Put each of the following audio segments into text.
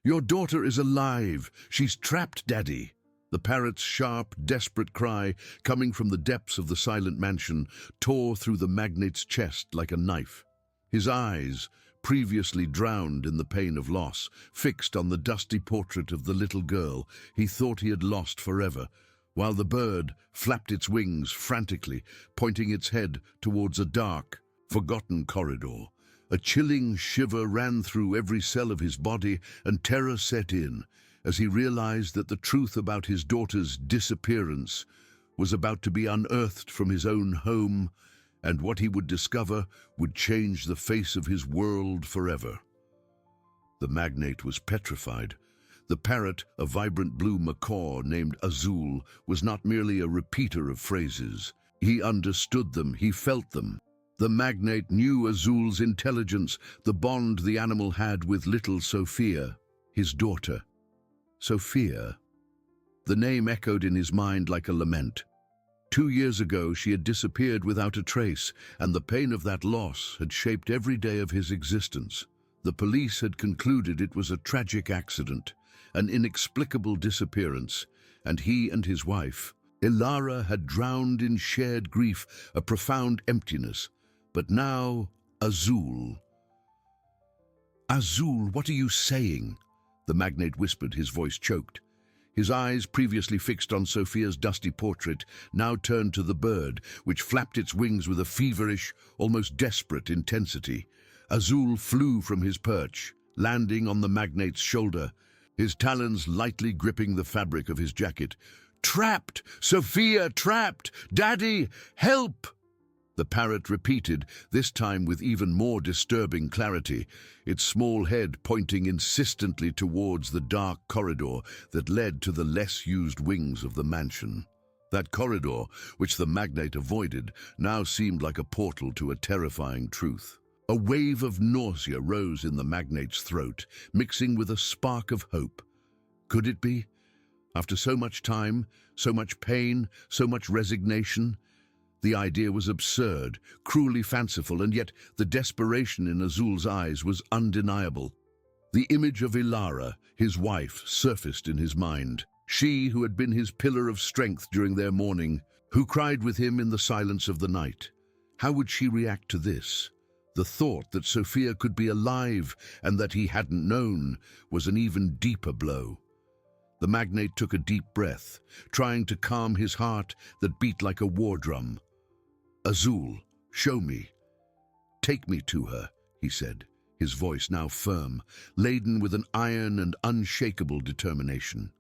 "Your daughter is alive! She's trapped, Daddy!" The parrot's sharp, desperate cry, coming from the depths of the silent mansion, tore through the magnate's chest like a knife. His eyes, previously drowned in the pain of loss, fixed on the dusty portrait of the little girl he thought he had lost forever, while the bird flapped its wings frantically, pointing its head towards a dark, forgotten corridor. A chilling shiver ran through every cell of his body, and terror set in as he realized that the truth about his daughter's disappearance was about to be unearthed from his own home, and what he would discover would change the face of his world forever. The magnate was petrified. The parrot, a vibrant blue macaw named Azul, was not merely a repeater of phrases. He understood them, he felt them. The magnate knew Azul's intelligence, the bond the animal had with little Sophia, his daughter. Sophia. The name echoed in his mind like a lament. 2 years ago she had disappeared without a trace, and the pain of that loss had shaped every day of his existence. The police had concluded it was a tragic accident, an inexplicable disappearance, and he and his wife, Ilara, had drowned in shared grief, a profound emptiness. But now, Azul. "Azul, what are you saying?" The magnate whispered, his voice choked. His eyes, previously fixed on Sophia's dusty portrait, now turned to the bird, which flapped its wings with a feverish, almost desperate intensity. Azul flew from his perch, landing on the magnate's shoulder, his talons lightly gripping the fabric of his jacket. "Trapped! Sophia, trapped! Daddy, help!" The parrot repeated, this time with even more disturbing clarity, its small head pointing insistently towards the dark corridor that led to the less-used wings of the mansion. That corridor, which the magnate avoided, now seemed like a portal to a terrifying truth. A wave of nausea rose in the magnate's throat, mixing with a spark of hope. Could it be? After so much time, so much pain, so much resignation? The idea was absurd, cruelly fanciful, and yet the desperation in Azul's eyes was undeniable. The image of Ilara, his wife, surfaced in his mind. She who had been his pillar of strength during their mourning, who cried with him in the silence of the night. How would she react to this? The thought that Sophia could be alive and that he hadn't known was an even deeper blow. The magnate took a deep breath, trying to calm his heart that beat like a war drum. "Azul, show me. Take me to her," he said, his voice now firm, laden with an iron and unshakable determination.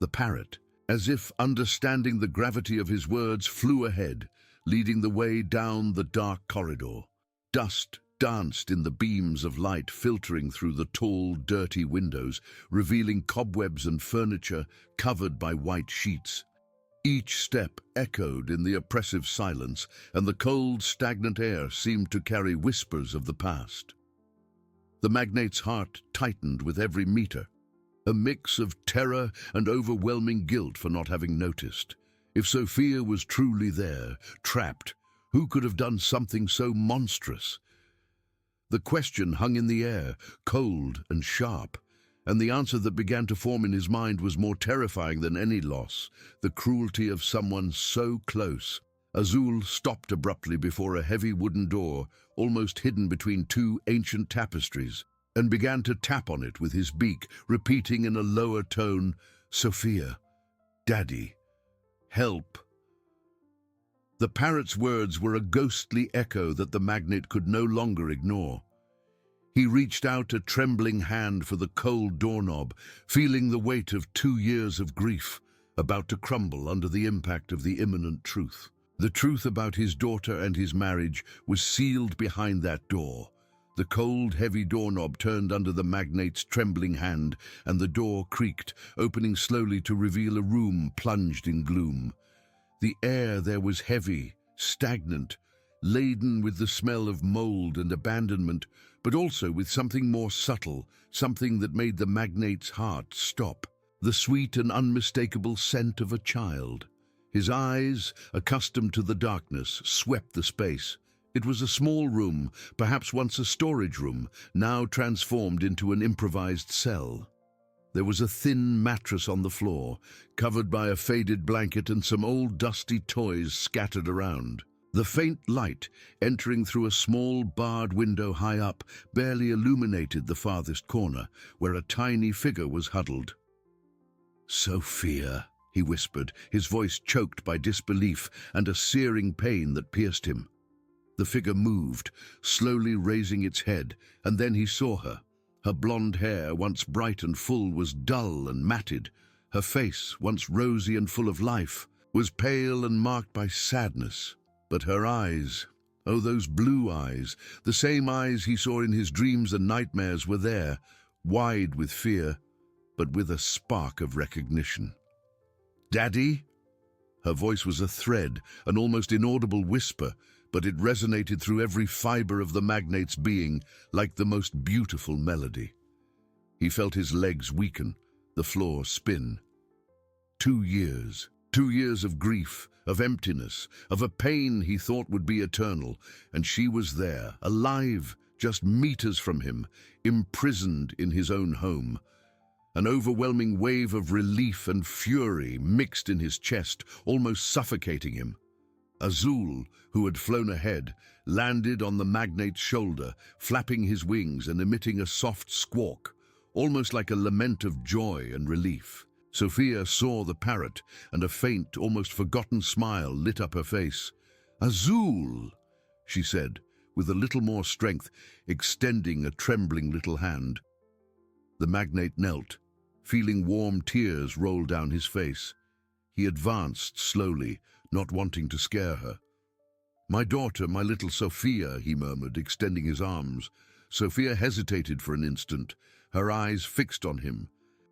The parrot, as if understanding the gravity of his words, flew ahead, leading the way down the dark corridor. Dust danced in the beams of light filtering through the tall, dirty windows, revealing cobwebs and furniture covered by white sheets. Each step echoed in the oppressive silence, and the cold, stagnant air seemed to carry whispers of the past. The magnate's heart tightened with every meter, a mix of terror and overwhelming guilt for not having noticed. If Sophia was truly there, trapped, who could have done something so monstrous? The question hung in the air, cold and sharp, and the answer that began to form in his mind was more terrifying than any loss, the cruelty of someone so close. Azul stopped abruptly before a heavy wooden door, almost hidden between two ancient tapestries, and began to tap on it with his beak, repeating in a lower tone, "Sophia, Daddy, help." The parrot's words were a ghostly echo that the magnate could no longer ignore. He reached out a trembling hand for the cold doorknob, feeling the weight of 2 years of grief about to crumble under the impact of the imminent truth. The truth about his daughter and his marriage was sealed behind that door. The cold, heavy doorknob turned under the magnate's trembling hand, and the door creaked, opening slowly to reveal a room plunged in gloom. The air there was heavy, stagnant, laden with the smell of mold and abandonment, but also with something more subtle, something that made the magnate's heart stop. The sweet and unmistakable scent of a child. His eyes, accustomed to the darkness, swept the space, It was a small room, perhaps once a storage room, now transformed into an improvised cell. There was a thin mattress on the floor, covered by a faded blanket and some old dusty toys scattered around. The faint light, entering through a small barred window high up, barely illuminated the farthest corner, where a tiny figure was huddled. "Sophia," he whispered, his voice choked by disbelief and a searing pain that pierced him. The figure moved, slowly raising its head, and then he saw her. Her blonde hair, once bright and full, was dull and matted. Her face, once rosy and full of life, was pale and marked by sadness. But her eyes, oh, those blue eyes, the same eyes he saw in his dreams and nightmares, were there, wide with fear, but with a spark of recognition. "Daddy?" Her voice was a thread, an almost inaudible whisper, but it resonated through every fiber of the magnate's being like the most beautiful melody. He felt his legs weaken, the floor spin. 2 years. 2 years of grief, of emptiness, of a pain he thought would be eternal, and she was there, alive, just meters from him, imprisoned in his own home. An overwhelming wave of relief and fury mixed in his chest, almost suffocating him. Azul, who had flown ahead, landed on the magnate's shoulder, flapping his wings and emitting a soft squawk, almost like a lament of joy and relief. Sophia saw the parrot, and a faint, almost forgotten smile lit up her face. "Azul," she said, with a little more strength, extending a trembling little hand. The magnate knelt, feeling warm tears roll down his face. He advanced slowly, not wanting to scare her. "My daughter, my little Sophia," he murmured, extending his arms. Sophia hesitated for an instant, her eyes fixed on him,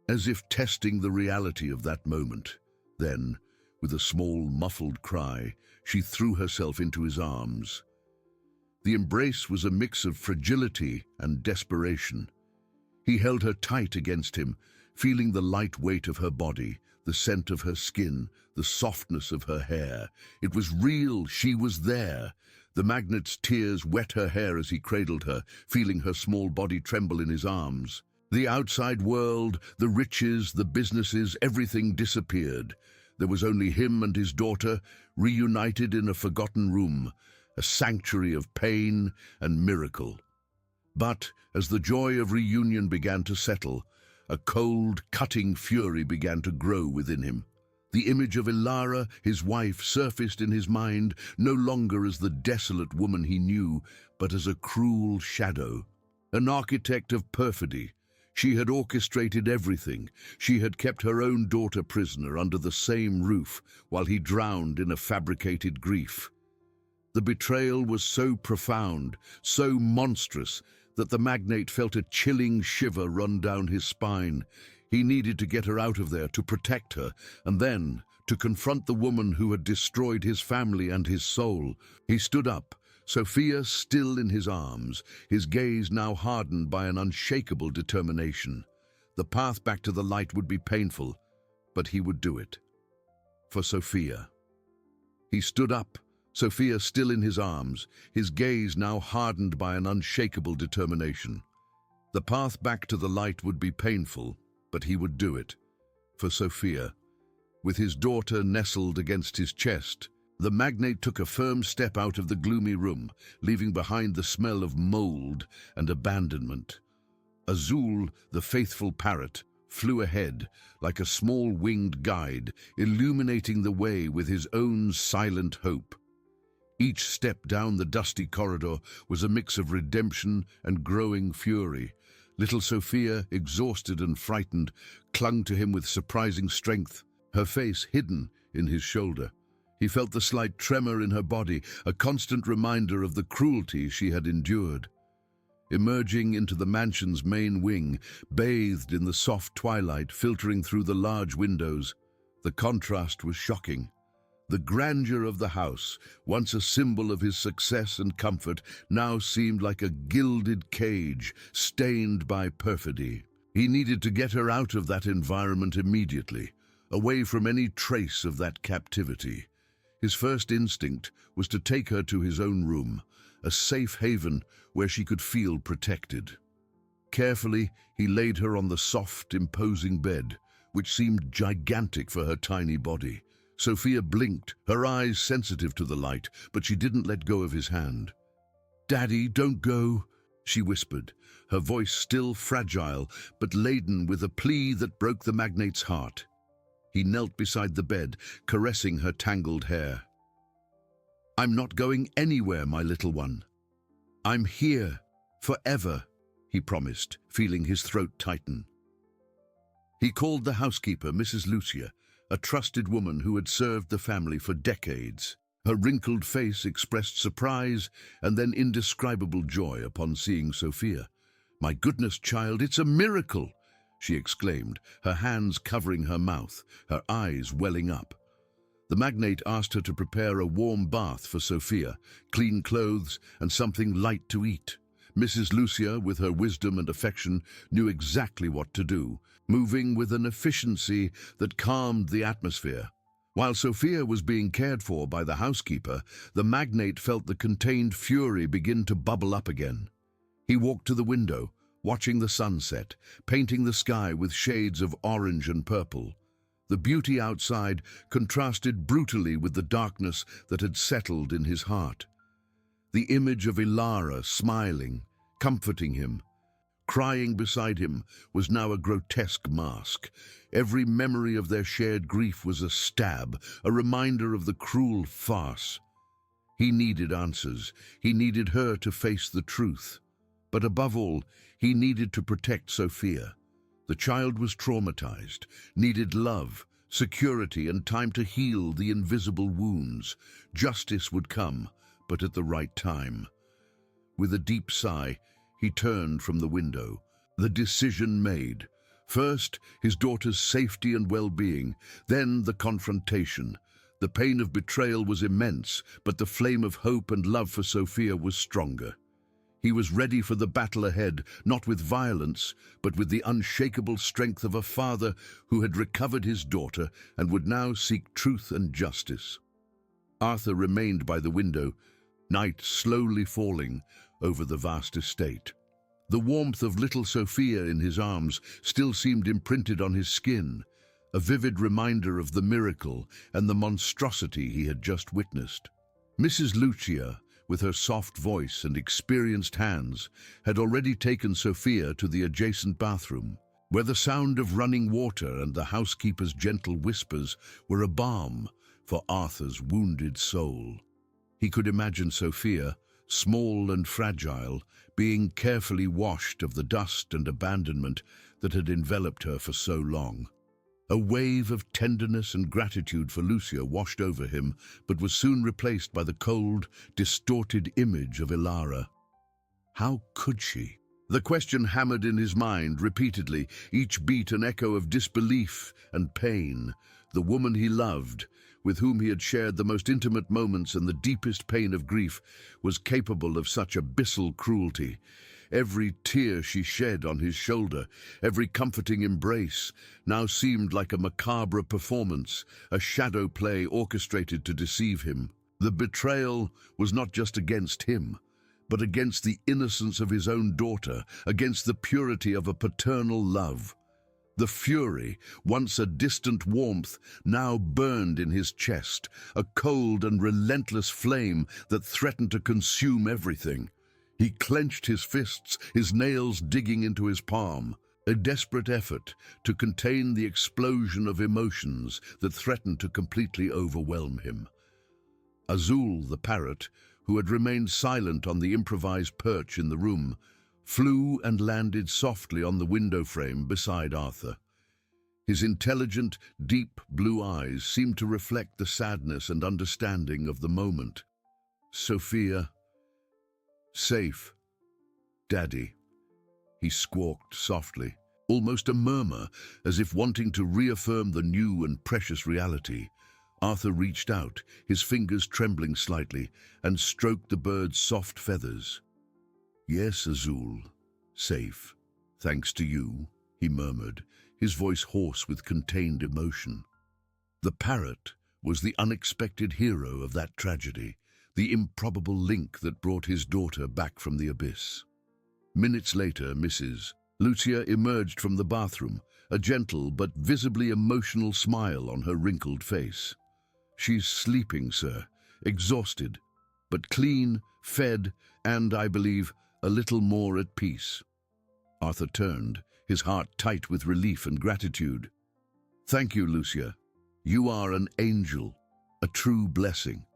as if testing the reality of that moment. Then, with a small, muffled cry, she threw herself into his arms. The embrace was a mix of fragility and desperation. He held her tight against him, feeling the light weight of her body, the scent of her skin, the softness of her hair. It was real, she was there. The magnate's tears wet her hair as he cradled her, feeling her small body tremble in his arms. The outside world, the riches, the businesses, everything disappeared. There was only him and his daughter, reunited in a forgotten room, a sanctuary of pain and miracle. But as the joy of reunion began to settle, a cold, cutting fury began to grow within him. The image of Ilara, his wife, surfaced in his mind, no longer as the desolate woman he knew, but as a cruel shadow. An architect of perfidy, she had orchestrated everything. She had kept her own daughter prisoner under the same roof, while he drowned in a fabricated grief. The betrayal was so profound, so monstrous, that the magnate felt a chilling shiver run down his spine. He needed to get her out of there, to protect her, and then to confront the woman who had destroyed his family and his soul. He stood up, Sophia still in his arms, his gaze now hardened by an unshakable determination. The path back to the light would be painful, but he would do it. For Sophia. He stood up, Sophia still in his arms, his gaze now hardened by an unshakable determination. The path back to the light would be painful, but he would do it. For Sophia. With his daughter nestled against his chest, the magnate took a firm step out of the gloomy room, leaving behind the smell of mold and abandonment. Azul, the faithful parrot, flew ahead, like a small winged guide, illuminating the way with his own silent hope. Each step down the dusty corridor was a mix of redemption and growing fury. Little Sophia, exhausted and frightened, clung to him with surprising strength, her face hidden in his shoulder. He felt the slight tremor in her body, a constant reminder of the cruelty she had endured. Emerging into the mansion's main wing, bathed in the soft twilight filtering through the large windows, the contrast was shocking. The grandeur of the house, once a symbol of his success and comfort, now seemed like a gilded cage, stained by perfidy. He needed to get her out of that environment immediately, away from any trace of that captivity. His first instinct was to take her to his own room, a safe haven where she could feel protected. Carefully, he laid her on the soft, imposing bed, which seemed gigantic for her tiny body. Sophia blinked, her eyes sensitive to the light, but she didn't let go of his hand. "Daddy, don't go," she whispered, her voice still fragile, but laden with a plea that broke the magnate's heart. He knelt beside the bed, caressing her tangled hair. "I'm not going anywhere, my little one. I'm here, forever," he promised, feeling his throat tighten. He called the housekeeper, Mrs. Lucia, a trusted woman who had served the family for decades. Her wrinkled face expressed surprise and then indescribable joy upon seeing Sophia. "My goodness, child, it's a miracle!" she exclaimed, her hands covering her mouth, her eyes welling up. The magnate asked her to prepare a warm bath for Sophia, clean clothes, and something light to eat. Mrs. Lucia, with her wisdom and affection, knew exactly what to do, moving with an efficiency that calmed the atmosphere. While Sophia was being cared for by the housekeeper, the magnate felt the contained fury begin to bubble up again. He walked to the window, watching the sunset, painting the sky with shades of orange and purple. The beauty outside contrasted brutally with the darkness that had settled in his heart. The image of Ilara smiling, comforting him, crying beside him, was now a grotesque mask. Every memory of their shared grief was a stab, a reminder of the cruel farce. He needed answers. He needed her to face the truth. But above all, he needed to protect Sophia. The child was traumatized, needed love, security, and time to heal the invisible wounds. Justice would come, but at the right time. With a deep sigh, he turned from the window. The decision made. First, his daughter's safety and well-being, then the confrontation. The pain of betrayal was immense, but the flame of hope and love for Sophia was stronger. He was ready for the battle ahead, not with violence, but with the unshakable strength of a father who had recovered his daughter and would now seek truth and justice. Arthur remained by the window, night slowly falling over the vast estate. The warmth of little Sophia in his arms still seemed imprinted on his skin, a vivid reminder of the miracle and the monstrosity he had just witnessed. Mrs. Lucia, with her soft voice and experienced hands, had already taken Sophia to the adjacent bathroom, where the sound of running water and the housekeeper's gentle whispers were a balm for Arthur's wounded soul. He could imagine Sophia, small and fragile, being carefully washed of the dust and abandonment that had enveloped her for so long. A wave of tenderness and gratitude for Lucia washed over him, but was soon replaced by the cold, distorted image of Ilara. How could she? The question hammered in his mind repeatedly, each beat an echo of disbelief and pain. The woman he loved, with whom he had shared the most intimate moments and the deepest pain of grief, was capable of such abyssal cruelty. Every tear she shed on his shoulder, every comforting embrace, now seemed like a macabre performance, a shadow play orchestrated to deceive him. The betrayal was not just against him, but against the innocence of his own daughter, against the purity of a paternal love. The fury, once a distant warmth, now burned in his chest, a cold and relentless flame that threatened to consume everything. He clenched his fists, his nails digging into his palm, a desperate effort to contain the explosion of emotions that threatened to completely overwhelm him. Azul, the parrot, who had remained silent on the improvised perch in the room, flew and landed softly on the window frame beside Arthur. His intelligent, deep blue eyes seemed to reflect the sadness and understanding of the moment. "Sophia, safe, Daddy," he squawked softly, almost a murmur, as if wanting to reaffirm the new and precious reality. Arthur reached out, his fingers trembling slightly, and stroked the bird's soft feathers. "Yes, Azul, safe, thanks to you," he murmured, his voice hoarse with contained emotion. The parrot was the unexpected hero of that tragedy, the improbable link that brought his daughter back from the abyss. Minutes later, Mrs. Lucia emerged from the bathroom, a gentle but visibly emotional smile on her wrinkled face. "She's sleeping, sir, exhausted, but clean, fed, and, I believe, a little more at peace." Arthur turned, his heart tight with relief and gratitude. "Thank you, Lucia. You are an angel, a true blessing."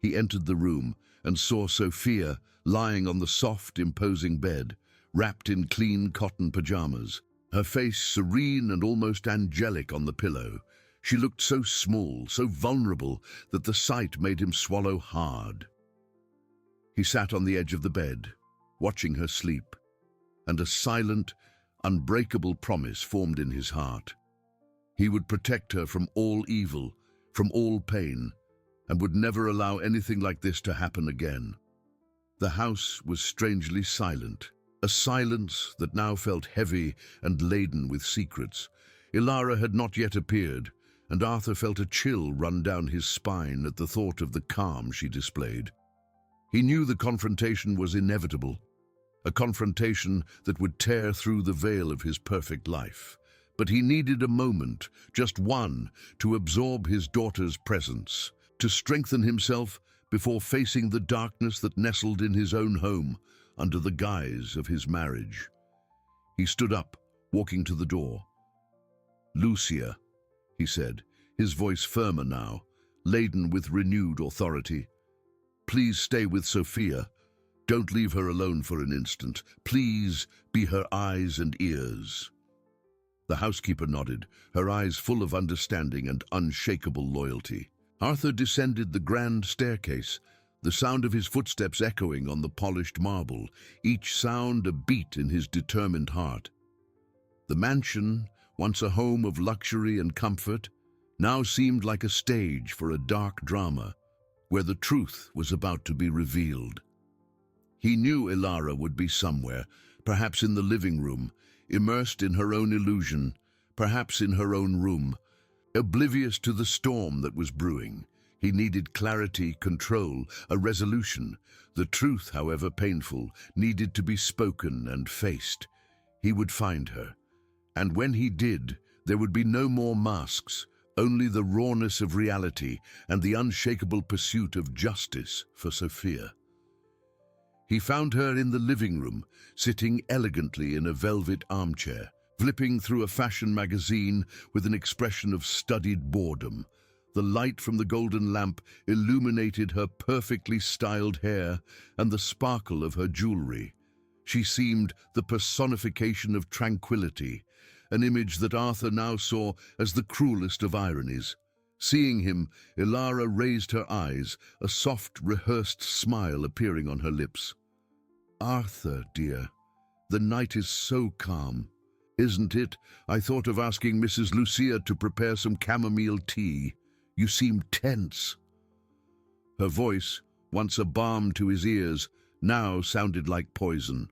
He entered the room and saw Sophia lying on the soft, imposing bed, wrapped in clean cotton pajamas, her face serene and almost angelic on the pillow. She looked so small, so vulnerable, that the sight made him swallow hard. He sat on the edge of the bed, watching her sleep, and a silent, unbreakable promise formed in his heart. He would protect her from all evil, from all pain, and would never allow anything like this to happen again. The house was strangely silent, a silence that now felt heavy and laden with secrets. Ilara had not yet appeared, and Arthur felt a chill run down his spine at the thought of the calm she displayed. He knew the confrontation was inevitable, a confrontation that would tear through the veil of his perfect life. But he needed a moment, just one, to absorb his daughter's presence, to strengthen himself before facing the darkness that nestled in his own home under the guise of his marriage. He stood up, walking to the door. "Lucia," he said, his voice firmer now, laden with renewed authority. "Please stay with Sophia. Don't leave her alone for an instant. Please be her eyes and ears." The housekeeper nodded, her eyes full of understanding and unshakable loyalty. Arthur descended the grand staircase, the sound of his footsteps echoing on the polished marble, each sound a beat in his determined heart. The mansion, once a home of luxury and comfort, now seemed like a stage for a dark drama, where the truth was about to be revealed. He knew Ilara would be somewhere, perhaps in the living room, immersed in her own illusion, perhaps in her own room, oblivious to the storm that was brewing. He needed clarity, control, a resolution. The truth, however painful, needed to be spoken and faced. He would find her. And when he did, there would be no more masks, only the rawness of reality and the unshakable pursuit of justice for Sophia. He found her in the living room, sitting elegantly in a velvet armchair, flipping through a fashion magazine with an expression of studied boredom. The light from the golden lamp illuminated her perfectly styled hair and the sparkle of her jewelry. She seemed the personification of tranquility, an image that Arthur now saw as the cruelest of ironies. Seeing him, Ilara raised her eyes, a soft, rehearsed smile appearing on her lips. "Arthur, dear, the night is so calm. Isn't it? I thought of asking Mrs. Lucia to prepare some chamomile tea. You seem tense." Her voice, once a balm to his ears, now sounded like poison.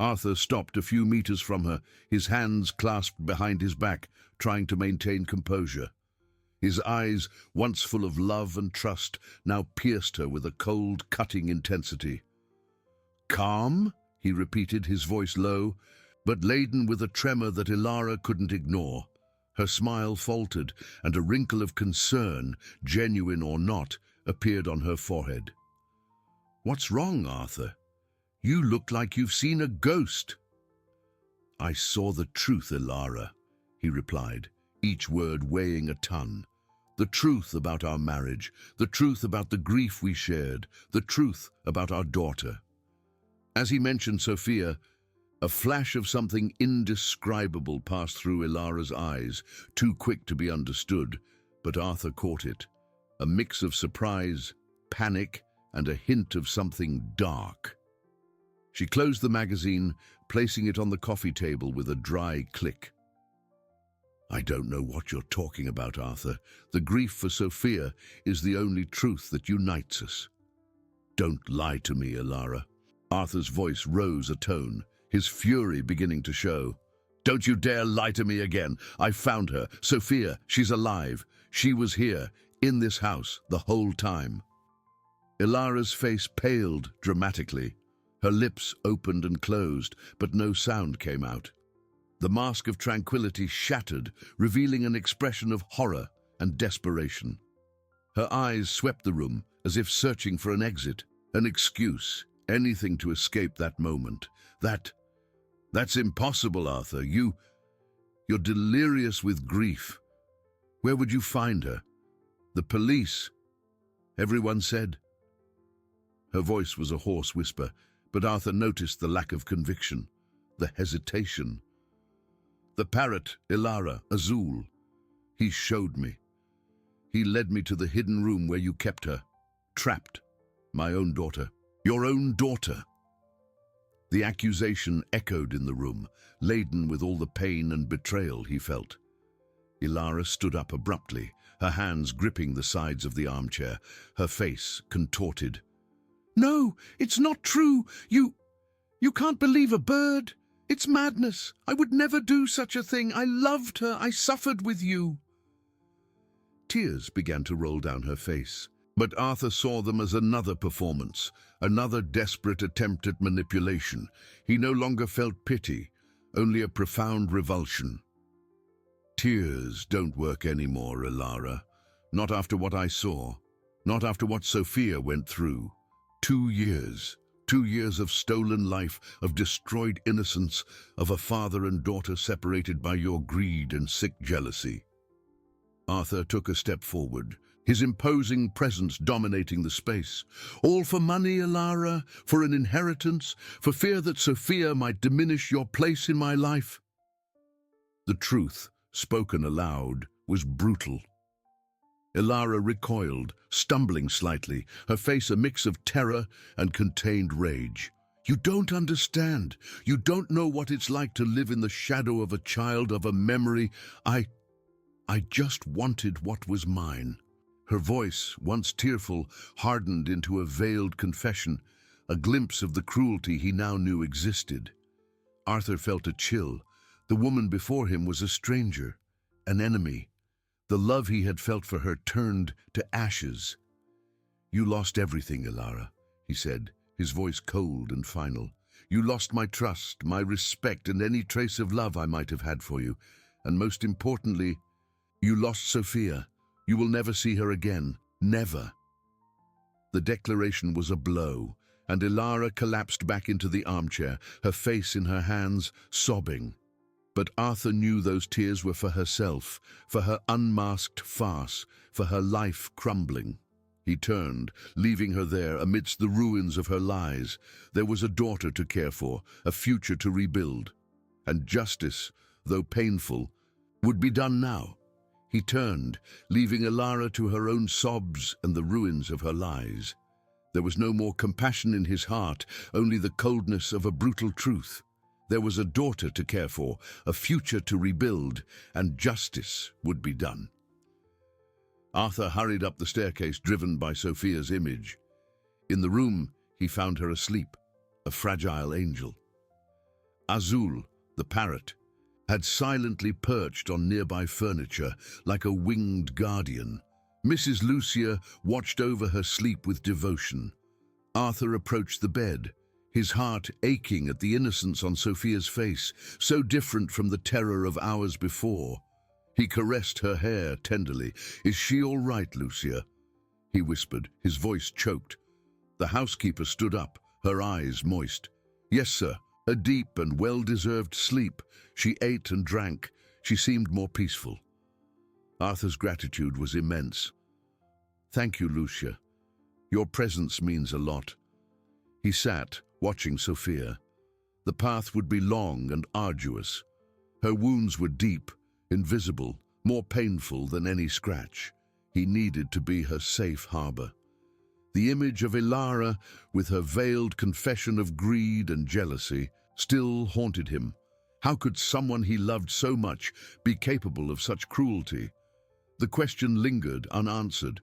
Arthur stopped a few meters from her, his hands clasped behind his back, trying to maintain composure. His eyes, once full of love and trust, now pierced her with a cold, cutting intensity. "Calm?" he repeated, his voice low, but laden with a tremor that Ilara couldn't ignore. Her smile faltered, and a wrinkle of concern, genuine or not, appeared on her forehead. "What's wrong, Arthur? You look like you've seen a ghost." "I saw the truth, Ilara," he replied, each word weighing a ton. "The truth about our marriage, the truth about the grief we shared, the truth about our daughter." As he mentioned Sophia, a flash of something indescribable passed through Ilara's eyes, too quick to be understood, but Arthur caught it. A mix of surprise, panic, and a hint of something dark. She closed the magazine, placing it on the coffee table with a dry click. "I don't know what you're talking about, Arthur. The grief for Sophia is the only truth that unites us." "Don't lie to me, Ilara." Arthur's voice rose a tone, his fury beginning to show. "Don't you dare lie to me again. I found her. Sophia, she's alive. She was here, in this house, the whole time." Ilara's face paled dramatically. Her lips opened and closed, but no sound came out. The mask of tranquility shattered, revealing an expression of horror and desperation. Her eyes swept the room, as if searching for an exit, an excuse, anything to escape that moment. That's impossible, Arthur. You're delirious with grief. Where would you find her? The police, everyone said. Her voice was a hoarse whisper, but Arthur noticed the lack of conviction, the hesitation. The Parrot, Ilara, Azul. He showed me. He led me to the hidden room where you kept her. Trapped. My own daughter. Your own daughter. The accusation echoed in the room, laden with all the pain and betrayal he felt. Ilara stood up abruptly, her hands gripping the sides of the armchair, her face contorted. "No, it's not true. You can't believe a bird. It's madness. I would never do such a thing. I loved her. I suffered with you." Tears began to roll down her face, but Arthur saw them as another performance, another desperate attempt at manipulation. He no longer felt pity, only a profound revulsion. "Tears don't work anymore, Ilara. Not after what I saw. Not after what Sophia went through. 2 years. 2 years of stolen life, of destroyed innocence, of a father and daughter separated by your greed and sick jealousy." Arthur took a step forward, his imposing presence dominating the space. "All for money, Ilara, for an inheritance, for fear that Sophia might diminish your place in my life." The truth, spoken aloud, was brutal. Ilara recoiled, stumbling slightly, her face a mix of terror and contained rage. "You don't understand. You don't know what it's like to live in the shadow of a child, of a memory. I just wanted what was mine." Her voice, once tearful, hardened into a veiled confession, a glimpse of the cruelty he now knew existed. Arthur felt a chill. The woman before him was a stranger, an enemy. The love he had felt for her turned to ashes. "You lost everything, Ilara," he said, his voice cold and final. "You lost my trust, my respect, and any trace of love I might have had for you. And most importantly, you lost Sophia. You will never see her again. Never." The declaration was a blow, and Ilara collapsed back into the armchair, her face in her hands, sobbing. But Arthur knew those tears were for herself, for her unmasked farce, for her life crumbling. He turned, leaving her there amidst the ruins of her lies. There was a daughter to care for, a future to rebuild. And justice, though painful, would be done now. He turned, leaving Ilara to her own sobs and the ruins of her lies. There was no more compassion in his heart, only the coldness of a brutal truth. There was a daughter to care for, a future to rebuild, and justice would be done. Arthur hurried up the staircase, driven by Sophia's image. In the room, he found her asleep, a fragile angel. Azul, the parrot, had silently perched on nearby furniture like a winged guardian. Mrs. Lucia watched over her sleep with devotion. Arthur approached the bed, his heart aching at the innocence on Sophia's face, so different from the terror of hours before. He caressed her hair tenderly. "Is she all right, Lucia?" he whispered, his voice choked. The housekeeper stood up, her eyes moist. "Yes, sir. A deep and well-deserved sleep. She ate and drank. She seemed more peaceful." Arthur's gratitude was immense. "Thank you, Lucia. Your presence means a lot." He sat, watching Sophia. The path would be long and arduous. Her wounds were deep, invisible, more painful than any scratch. He needed to be her safe harbor. The image of Ilara, with her veiled confession of greed and jealousy, still haunted him. How could someone he loved so much be capable of such cruelty? The question lingered unanswered,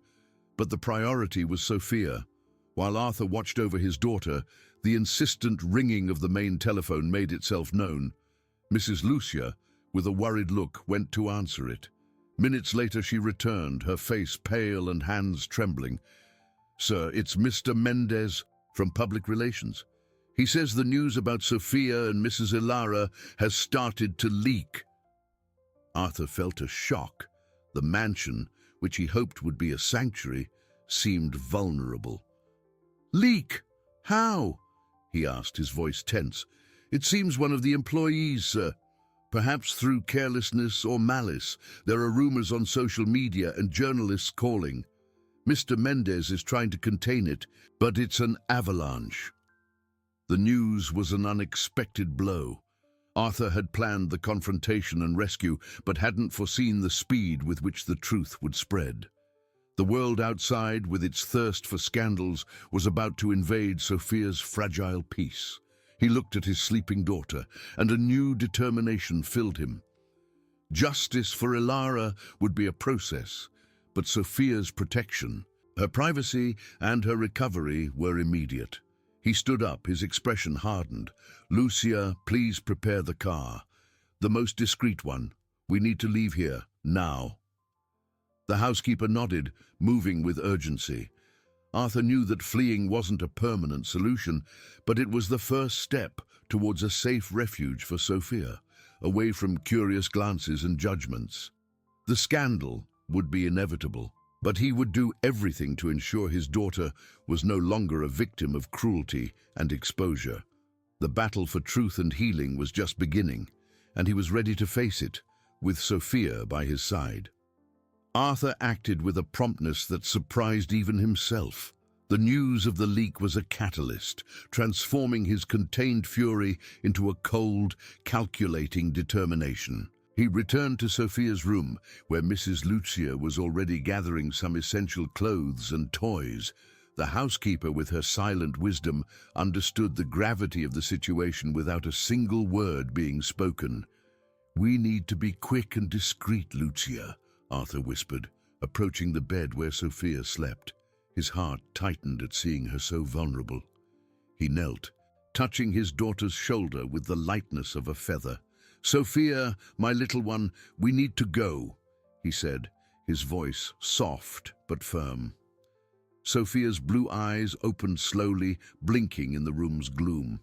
but the priority was Sophia. While Arthur watched over his daughter, the insistent ringing of the main telephone made itself known. Mrs. Lucia, with a worried look, went to answer it. Minutes later she returned, her face pale and hands trembling. Sir, it's Mr. Mendez from Public Relations. He says the news about Sophia and Mrs. Ilara has started to leak. Arthur felt a shock. The mansion, which he hoped would be a sanctuary, seemed vulnerable. Leak? How? He asked, his voice tense. It seems one of the employees, sir. Perhaps through carelessness or malice. There are rumors on social media and journalists calling. Mr. Mendez is trying to contain it, but it's an avalanche. The news was an unexpected blow. Arthur had planned the confrontation and rescue, but hadn't foreseen the speed with which the truth would spread. The world outside, with its thirst for scandals, was about to invade Sophia's fragile peace. He looked at his sleeping daughter, and a new determination filled him. Justice for Ilara would be a process, but Sophia's protection, her privacy and her recovery were immediate. He stood up, his expression hardened. Lucia, please prepare the car. The most discreet one. We need to leave here, now. The housekeeper nodded, moving with urgency. Arthur knew that fleeing wasn't a permanent solution, but it was the first step towards a safe refuge for Sophia, away from curious glances and judgments. The scandal would be inevitable, but he would do everything to ensure his daughter was no longer a victim of cruelty and exposure. The battle for truth and healing was just beginning, and he was ready to face it, with Sophia by his side. Arthur acted with a promptness that surprised even himself. The news of the leak was a catalyst, transforming his contained fury into a cold, calculating determination. He returned to Sophia's room, where Mrs. Lucia was already gathering some essential clothes and toys. The housekeeper, with her silent wisdom, understood the gravity of the situation without a single word being spoken. "We need to be quick and discreet, Lucia," Arthur whispered, approaching the bed where Sophia slept. His heart tightened at seeing her so vulnerable. He knelt, touching his daughter's shoulder with the lightness of a feather. "Sophia, my little one, we need to go," he said, his voice soft but firm. Sophia's blue eyes opened slowly, blinking in the room's gloom.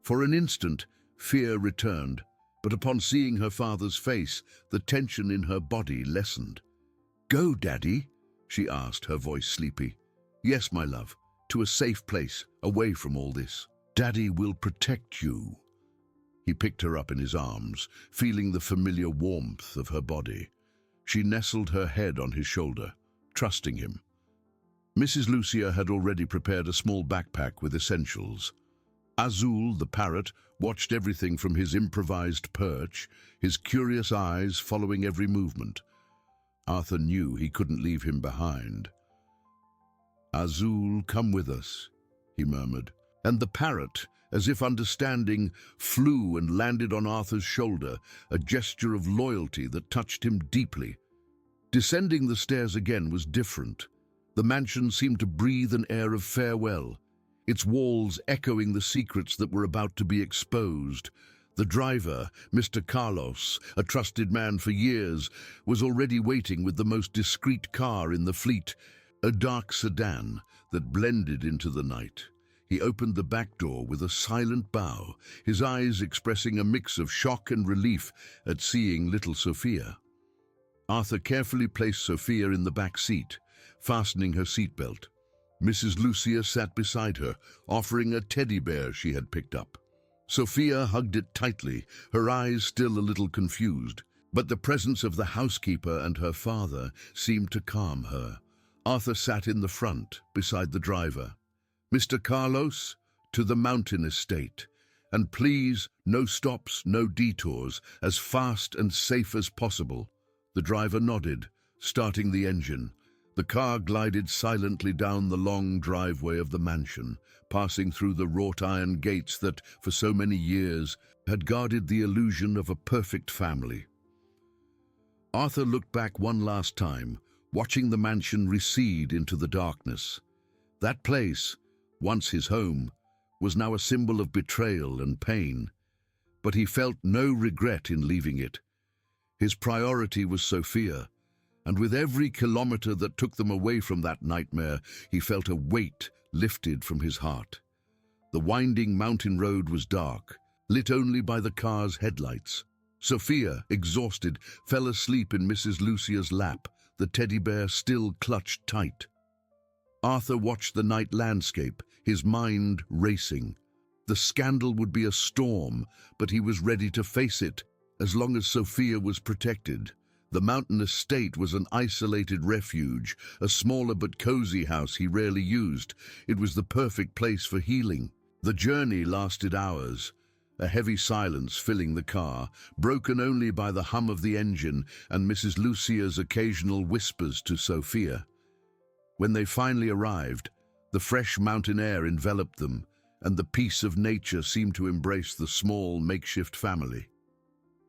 For an instant, fear returned, but upon seeing her father's face, the tension in her body lessened. "Go, Daddy?" she asked, her voice sleepy. "Yes, my love, to a safe place, away from all this. Daddy will protect you." He picked her up in his arms, feeling the familiar warmth of her body. She nestled her head on his shoulder, trusting him. Mrs. Lucia had already prepared a small backpack with essentials. Azul, the parrot, watched everything from his improvised perch, his curious eyes following every movement. Arthur knew he couldn't leave him behind. "Azul, come with us," he murmured, and the parrot, as if understanding, flew and landed on Arthur's shoulder, a gesture of loyalty that touched him deeply. Descending the stairs again was different. The mansion seemed to breathe an air of farewell, its walls echoing the secrets that were about to be exposed. The driver, Mr. Carlos, a trusted man for years, was already waiting with the most discreet car in the fleet, a dark sedan that blended into the night. He opened the back door with a silent bow, his eyes expressing a mix of shock and relief at seeing little Sophia. Arthur carefully placed Sophia in the back seat, fastening her seatbelt. Mrs. Lucia sat beside her, offering a teddy bear she had picked up. Sophia hugged it tightly, her eyes still a little confused, but the presence of the housekeeper and her father seemed to calm her. Arthur sat in the front, beside the driver. "Mr. Carlos, to the mountain estate. And please, no stops, no detours, as fast and safe as possible." The driver nodded, starting the engine. The car glided silently down the long driveway of the mansion, passing through the wrought iron gates that, for so many years, had guarded the illusion of a perfect family. Arthur looked back one last time, watching the mansion recede into the darkness. That place, once his home, was now a symbol of betrayal and pain, but he felt no regret in leaving it. His priority was Sophia, And with every kilometer that took them away from that nightmare, he felt a weight lifted from his heart. The winding mountain road was dark, lit only by the car's headlights. Sophia, exhausted, fell asleep in Mrs. Lucia's lap, the teddy bear still clutched tight. Arthur watched the night landscape, his mind racing. The scandal would be a storm, but he was ready to face it, as long as Sophia was protected. The mountain estate was an isolated refuge, a smaller but cozy house he rarely used. It was the perfect place for healing. The journey lasted hours, a heavy silence filling the car, broken only by the hum of the engine and Mrs. Lucia's occasional whispers to Sophia. When they finally arrived, the fresh mountain air enveloped them, and the peace of nature seemed to embrace the small, makeshift family.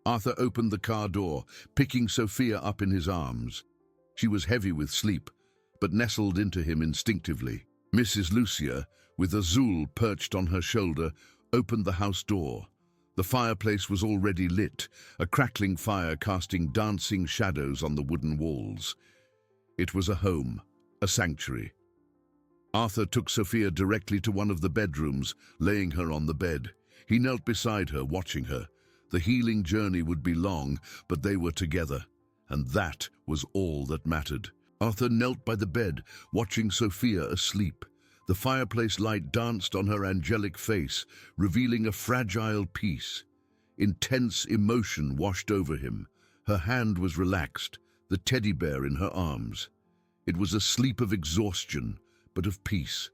Arthur opened the car door, picking Sophia up in his arms. She was heavy with sleep, but nestled into him instinctively. Mrs. Lucia, with Azul perched on her shoulder, opened the house door. The fireplace was already lit, a crackling fire casting dancing shadows on the wooden walls. It was a home, a sanctuary. Arthur took Sophia directly to one of the bedrooms, laying her on the bed. He knelt beside her, watching her. The healing journey would be long, but they were together, and that was all that mattered. Arthur knelt by the bed, watching Sophia asleep. The fireplace light danced on her angelic face, revealing a fragile peace. Intense emotion washed over him. Her hand was relaxed, the teddy bear in her arms. It was a sleep of exhaustion, but of peace.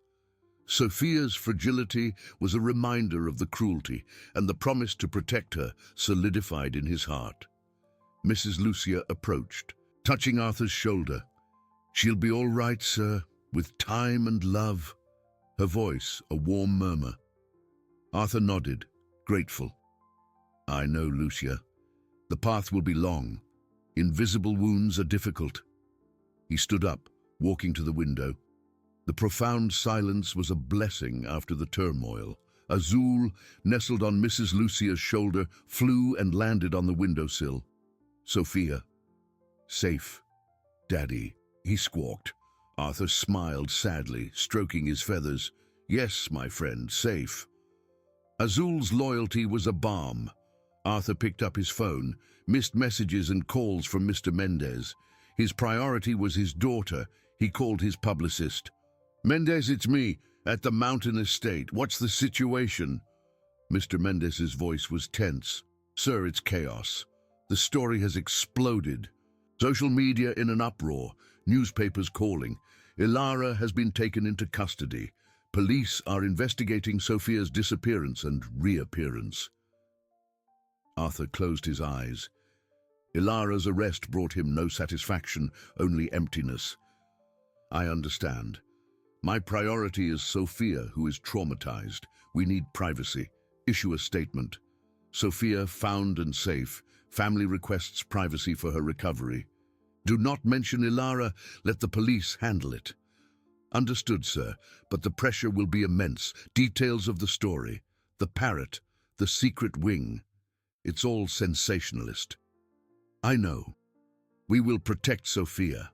Sophia's fragility was a reminder of the cruelty, and the promise to protect her solidified in his heart. Mrs. Lucia approached, touching Arthur's shoulder. "She'll be all right, sir, with time and love." Her voice a warm murmur. Arthur nodded, grateful. "I know, Lucia. The path will be long. Invisible wounds are difficult." He stood up, walking to the window. The profound silence was a blessing after the turmoil. Azul, nestled on Mrs. Lucia's shoulder, flew and landed on the windowsill. "Sophia." "Safe, Daddy," he squawked. Arthur smiled sadly, stroking his feathers. "Yes, my friend, safe." Azul's loyalty was a balm. Arthur picked up his phone, missed messages and calls from Mr. Mendez. His priority was his daughter. He called his publicist. "Mendez, it's me, at the mountain estate. What's the situation?" Mr. Mendez's voice was tense. "Sir, it's chaos. The story has exploded. Social media in an uproar, newspapers calling. Ilara has been taken into custody. Police are investigating Sophia's disappearance and reappearance." Arthur closed his eyes. Ilara's arrest brought him no satisfaction, only emptiness. "I understand. My priority is Sophia, who is traumatized. We need privacy. Issue a statement. Sophia found and safe. Family requests privacy for her recovery. Do not mention Ilara. Let the police handle it." "Understood, sir, but the pressure will be immense. Details of the story. The Parrot. The secret wing. It's all sensationalist." "I know. We will protect Sophia.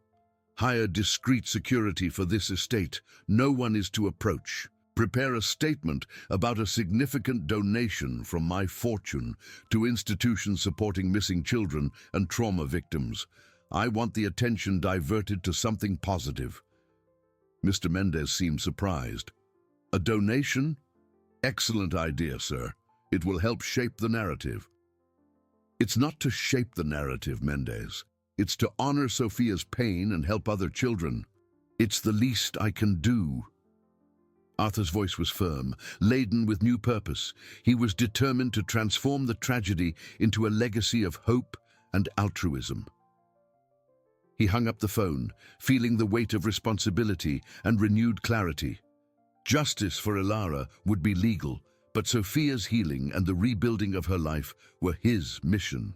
Hire discreet security for this estate. No one is to approach. Prepare a statement about a significant donation from my fortune to institutions supporting missing children and trauma victims. I want the attention diverted to something positive." Mr. Mendez seemed surprised. "A donation? Excellent idea, sir. It will help shape the narrative." "It's not to shape the narrative, Mendez. It's to honor Sophia's pain and help other children. It's the least I can do." Arthur's voice was firm, laden with new purpose. He was determined to transform the tragedy into a legacy of hope and altruism. He hung up the phone, feeling the weight of responsibility and renewed clarity. Justice for Ilara would be legal, but Sophia's healing and the rebuilding of her life were his mission.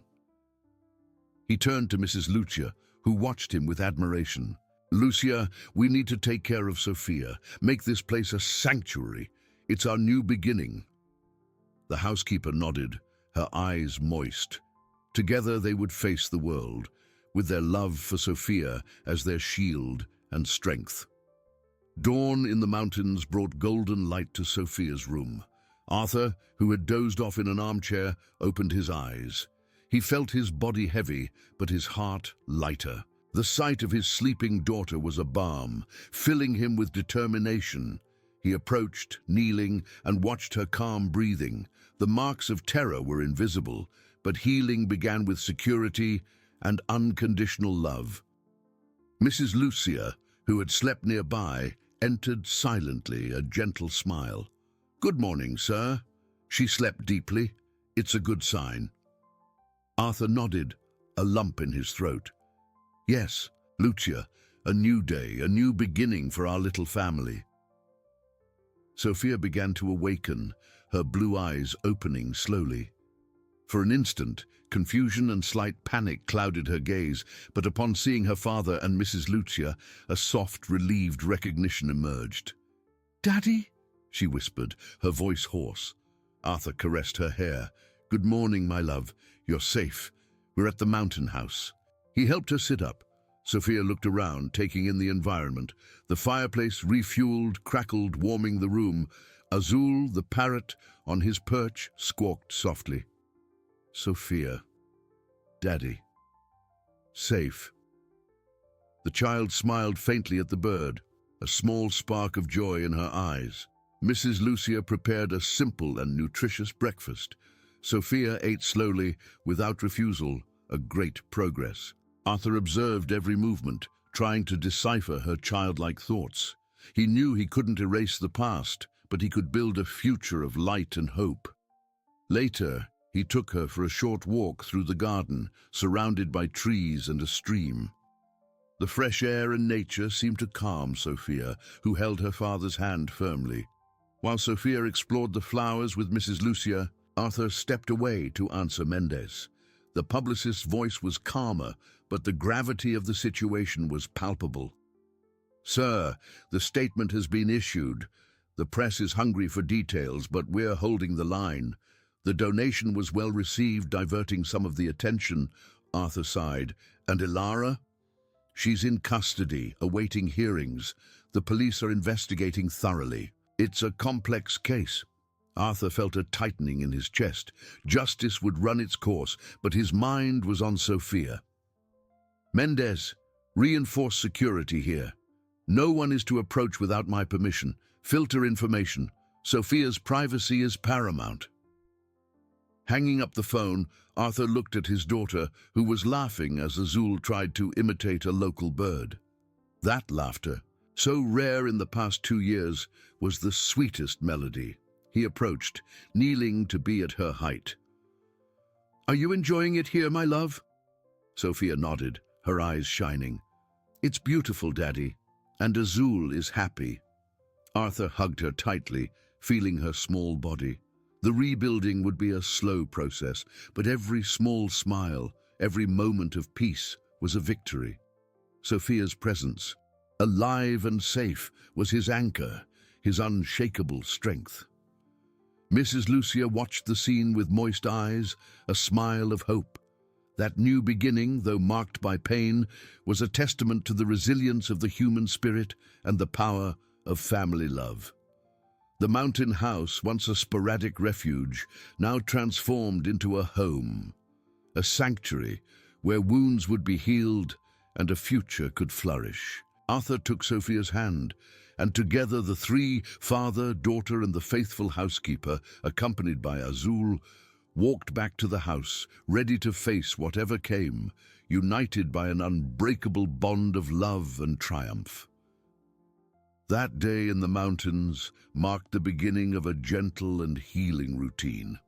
He turned to Mrs. Lucia, who watched him with admiration. "Lucia, we need to take care of Sophia. Make this place a sanctuary. It's our new beginning." The housekeeper nodded, her eyes moist. Together they would face the world. with their love for Sophia as their shield and strength. Dawn in the mountains brought golden light to Sophia's room. Arthur, who had dozed off in an armchair, opened his eyes. He felt his body heavy, but his heart lighter. The sight of his sleeping daughter was a balm, filling him with determination. He approached, kneeling, and watched her calm breathing. The marks of terror were invisible, but healing began with security and unconditional love. Mrs. Lucia, who had slept nearby, entered silently, a gentle smile. "Good morning, sir." She slept deeply. "It's a good sign." Arthur nodded, a lump in his throat. "Yes, Lucia, a new day, a new beginning for our little family." Sophia began to awaken, her blue eyes opening slowly. For an instant, confusion and slight panic clouded her gaze, but upon seeing her father and Mrs. Lucia, a soft, relieved recognition emerged. "Daddy?" she whispered, her voice hoarse. Arthur caressed her hair. "Good morning, my love. You're safe. We're at the mountain house." He helped her sit up. Sophia looked around, taking in the environment. The fireplace, refueled, crackled, warming the room. Azul, the parrot, on his perch, squawked softly. "Sophia. Daddy. Safe." The child smiled faintly at the bird, a small spark of joy in her eyes. Mrs. Lucia prepared a simple and nutritious breakfast. Sophia ate slowly, without refusal, a great progress. Arthur observed every movement, trying to decipher her childlike thoughts. He knew he couldn't erase the past, but he could build a future of light and hope. Later, he took her for a short walk through the garden, surrounded by trees and a stream. The fresh air and nature seemed to calm Sophia, who held her father's hand firmly. While Sophia explored the flowers with Mrs. Lucia, Arthur stepped away to answer Mendez. The publicist's voice was calmer, but the gravity of the situation was palpable. "Sir, the statement has been issued. The press is hungry for details, but we're holding the line. The donation was well received, diverting some of the attention," Arthur sighed. "And Ilara? She's in custody, awaiting hearings. The police are investigating thoroughly. It's a complex case." Arthur felt a tightening in his chest. Justice would run its course, but his mind was on Sophia. "Mendez, reinforce security here. No one is to approach without my permission. Filter information. Sophia's privacy is paramount." Hanging up the phone, Arthur looked at his daughter, who was laughing as Azul tried to imitate a local bird. That laughter, so rare in the past 2 years, was the sweetest melody. He approached, kneeling to be at her height. "Are you enjoying it here, my love?" Sophia nodded, her eyes shining. "It's beautiful, Daddy, and Azul is happy." Arthur hugged her tightly, feeling her small body. The rebuilding would be a slow process, but every small smile, every moment of peace was a victory. Sophia's presence, alive and safe, was his anchor, his unshakable strength. Mrs. Lucia watched the scene with moist eyes, a smile of hope. That new beginning, though marked by pain, was a testament to the resilience of the human spirit and the power of family love. The mountain house, once a sporadic refuge, now transformed into a home, a sanctuary where wounds would be healed and a future could flourish. Arthur took Sophia's hand, and together the three, father, daughter, and the faithful housekeeper, accompanied by Azul, walked back to the house, ready to face whatever came, united by an unbreakable bond of love and triumph. That day in the mountains marked the beginning of a gentle and healing routine.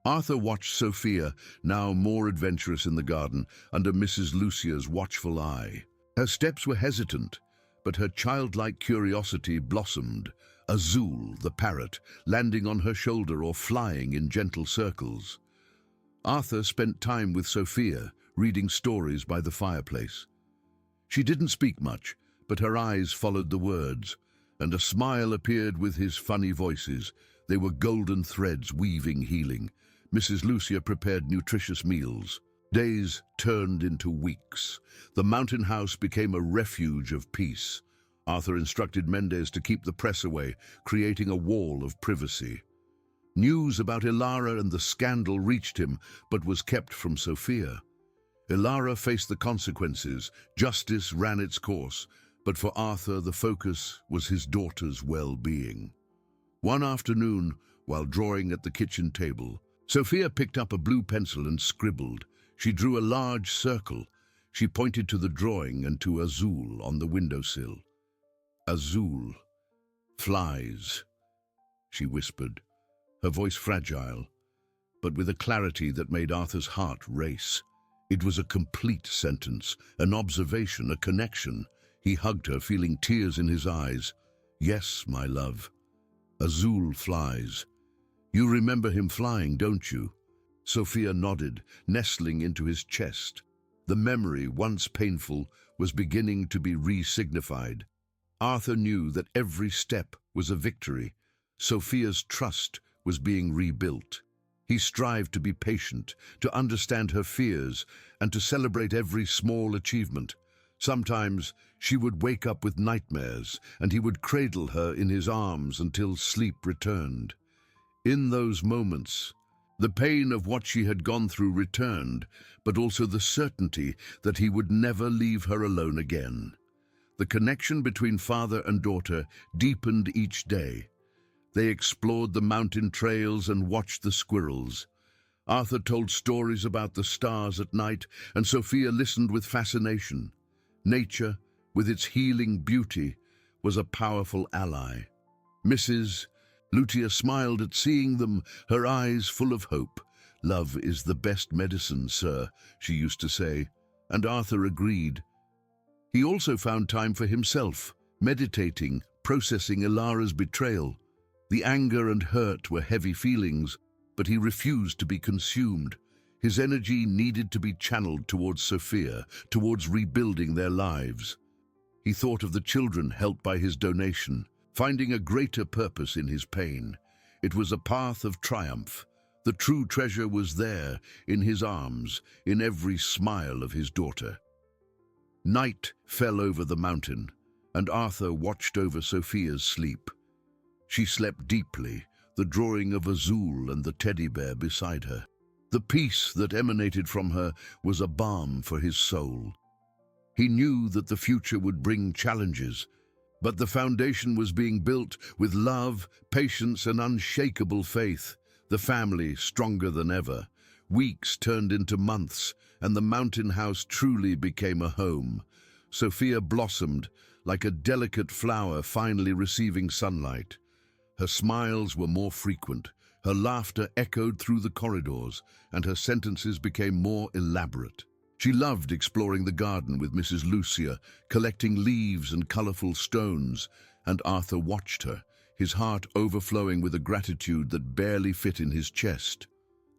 Arthur watched Sophia, now more adventurous in the garden, under Mrs. Lucia's watchful eye. Her steps were hesitant, but her childlike curiosity blossomed. Azul, the parrot, landing on her shoulder or flying in gentle circles. Arthur spent time with Sophia, reading stories by the fireplace. She didn't speak much, but her eyes followed the words, and a smile appeared with his funny voices. They were golden threads weaving healing. Mrs. Lucia prepared nutritious meals. Days turned into weeks. The mountain house became a refuge of peace. Arthur instructed Mendez to keep the press away, creating a wall of privacy. News about Ilara and the scandal reached him, but was kept from Sophia. Ilara faced the consequences. Justice ran its course, but for Arthur the focus was his daughter's well-being. One afternoon, while drawing at the kitchen table, Sophia picked up a blue pencil and scribbled. She drew a large circle. She pointed to the drawing and to Azul on the windowsill. "Azul, flies," she whispered, her voice fragile, but with a clarity that made Arthur's heart race. It was a complete sentence, an observation, a connection. He hugged her, feeling tears in his eyes. "Yes, my love. Azul flies. You remember him flying, don't you?" Sophia nodded, nestling into his chest. The memory, once painful, was beginning to be re-signified. Arthur knew that every step was a victory. Sophia's trust was being rebuilt. He strived to be patient, to understand her fears, and to celebrate every small achievement. Sometimes she would wake up with nightmares, and he would cradle her in his arms until sleep returned. In those moments, the pain of what she had gone through returned, but also the certainty that he would never leave her alone again. The connection between father and daughter deepened each day. They explored the mountain trails and watched the squirrels. Arthur told stories about the stars at night, and Sophia listened with fascination. Nature, with its healing beauty, was a powerful ally. Mrs. Lucia smiled at seeing them, her eyes full of hope. "Love is the best medicine, sir," she used to say, and Arthur agreed. He also found time for himself, meditating, processing Ilara's betrayal. The anger and hurt were heavy feelings, but he refused to be consumed. His energy needed to be channeled towards Sophia, towards rebuilding their lives. He thought of the children helped by his donation, finding a greater purpose in his pain. It was a path of triumph. The true treasure was there, in his arms, in every smile of his daughter. Night fell over the mountain, and Arthur watched over Sophia's sleep. She slept deeply, the drawing of Azul and the teddy bear beside her. The peace that emanated from her was a balm for his soul. He knew that the future would bring challenges, but the foundation was being built with love, patience, and unshakable faith. The family stronger than ever. Weeks turned into months, and the mountain house truly became a home. Sophia blossomed like a delicate flower finally receiving sunlight. Her smiles were more frequent, her laughter echoed through the corridors, and her sentences became more elaborate. She loved exploring the garden with Mrs. Lucia, collecting leaves and colorful stones, and Arthur watched her, his heart overflowing with a gratitude that barely fit in his chest.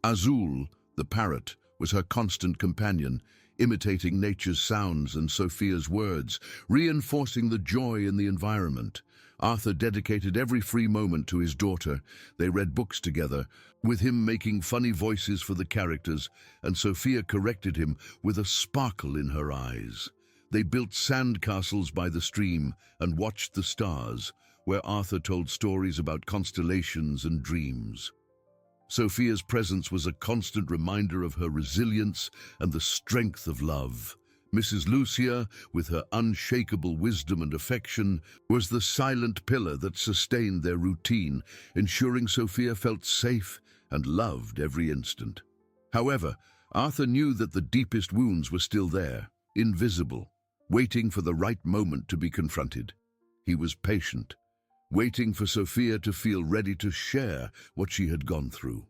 Azul, the parrot, was her constant companion, imitating nature's sounds and Sophia's words, reinforcing the joy in the environment. Arthur dedicated every free moment to his daughter. They read books together, with him making funny voices for the characters, and Sophia corrected him with a sparkle in her eyes. They built sandcastles by the stream and watched the stars, where Arthur told stories about constellations and dreams. Sophia's presence was a constant reminder of her resilience and the strength of love. Mrs. Lucia, with her unshakable wisdom and affection, was the silent pillar that sustained their routine, ensuring Sophia felt safe and loved every instant. However, Arthur knew that the deepest wounds were still there, invisible, waiting for the right moment to be confronted. He was patient, waiting for Sophia to feel ready to share what she had gone through.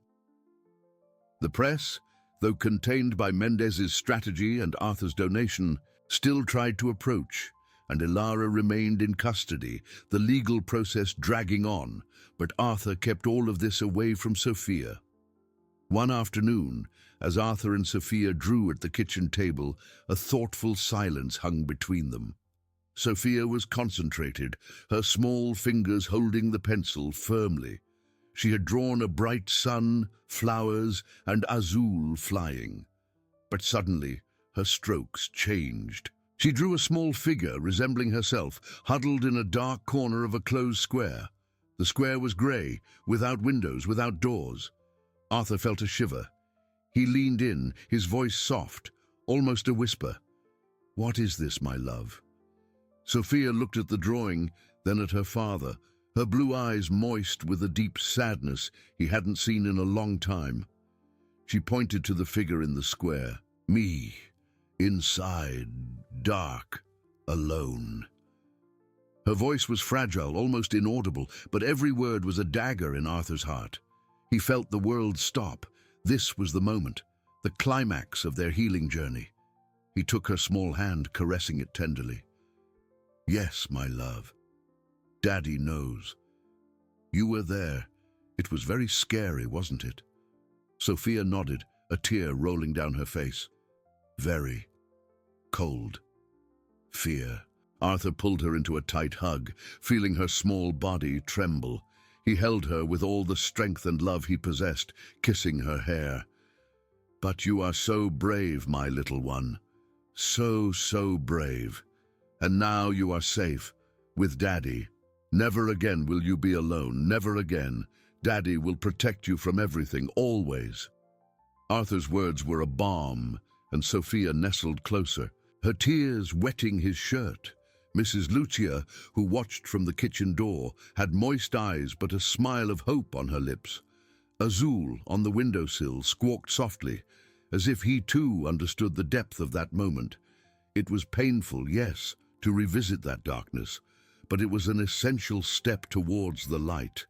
The press, though contained by Mendez's strategy and Arthur's donation, still tried to approach, and Ilara remained in custody, the legal process dragging on, but Arthur kept all of this away from Sophia. One afternoon, as Arthur and Sophia drew at the kitchen table, a thoughtful silence hung between them. Sophia was concentrated, her small fingers holding the pencil firmly. She had drawn a bright sun, flowers, and Azul flying. But suddenly, her strokes changed. She drew a small figure resembling herself, huddled in a dark corner of a closed square. The square was grey, without windows, without doors. Arthur felt a shiver. He leaned in, his voice soft, almost a whisper. "What is this, my love?" Sophia looked at the drawing, then at her father, her blue eyes moist with a deep sadness he hadn't seen in a long time. She pointed to the figure in the square. "Me, inside, dark, alone." Her voice was fragile, almost inaudible, but every word was a dagger in Arthur's heart. He felt the world stop. This was the moment, the climax of their healing journey. He took her small hand, caressing it tenderly. "Yes, my love. Daddy knows. You were there. It was very scary, wasn't it?" Sophia nodded, a tear rolling down her face. "Very. Cold. Fear." Arthur pulled her into a tight hug, feeling her small body tremble. He held her with all the strength and love he possessed, kissing her hair. "But you are so brave, my little one. So brave. And now you are safe, with Daddy. Never again will you be alone, never again. Daddy will protect you from everything, always." Arthur's words were a balm, and Sophia nestled closer, her tears wetting his shirt. Mrs. Lucia, who watched from the kitchen door, had moist eyes but a smile of hope on her lips. Azul, on the windowsill, squawked softly, as if he too understood the depth of that moment. It was painful, yes, to revisit that darkness, but it was an essential step towards the light.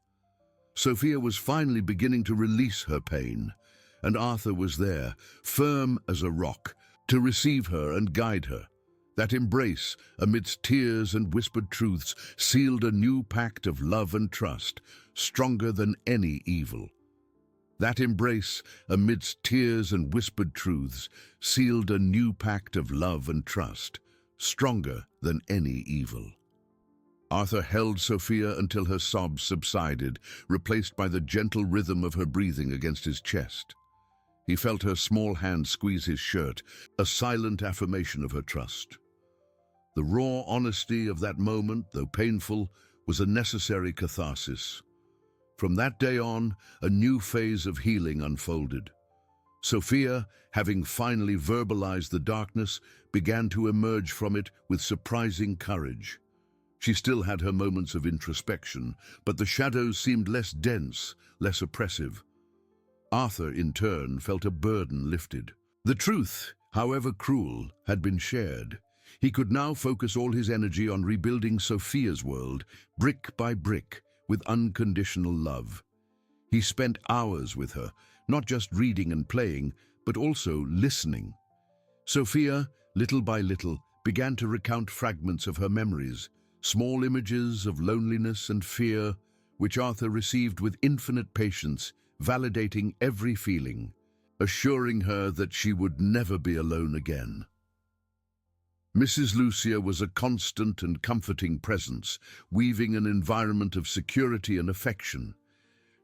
Sophia was finally beginning to release her pain, and Arthur was there, firm as a rock, to receive her and guide her. That embrace, amidst tears and whispered truths, sealed a new pact of love and trust, stronger than any evil. That embrace, amidst tears and whispered truths, sealed a new pact of love and trust, stronger than any evil. Arthur held Sophia until her sobs subsided, replaced by the gentle rhythm of her breathing against his chest. He felt her small hand squeeze his shirt, a silent affirmation of her trust. The raw honesty of that moment, though painful, was a necessary catharsis. From that day on, a new phase of healing unfolded. Sophia, having finally verbalized the darkness, began to emerge from it with surprising courage. She still had her moments of introspection, but the shadows seemed less dense, less oppressive. Arthur, in turn, felt a burden lifted. The truth, however cruel, had been shared. He could now focus all his energy on rebuilding Sophia's world, brick by brick, with unconditional love. He spent hours with her, not just reading and playing, but also listening. Sophia, little by little, began to recount fragments of her memories, small images of loneliness and fear, which Arthur received with infinite patience, validating every feeling, assuring her that she would never be alone again. Mrs. Lucia was a constant and comforting presence, weaving an environment of security and affection.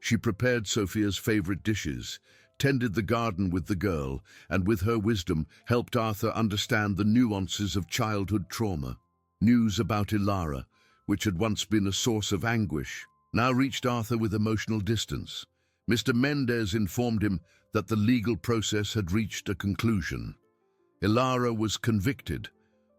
She prepared Sophia's favorite dishes, tended the garden with the girl, and with her wisdom helped Arthur understand the nuances of childhood trauma. News about Ilara, which had once been a source of anguish, now reached Arthur with emotional distance. Mr. Mendez informed him that the legal process had reached a conclusion. Ilara was convicted,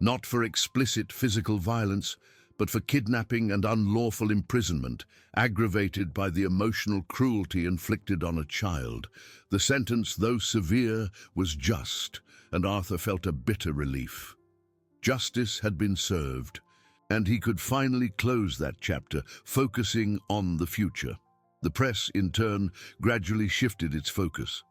not for explicit physical violence, but for kidnapping and unlawful imprisonment, aggravated by the emotional cruelty inflicted on a child. The sentence, though severe, was just, and Arthur felt a bitter relief. Justice had been served, and he could finally close that chapter, focusing on the future. The press, in turn, gradually shifted its focus.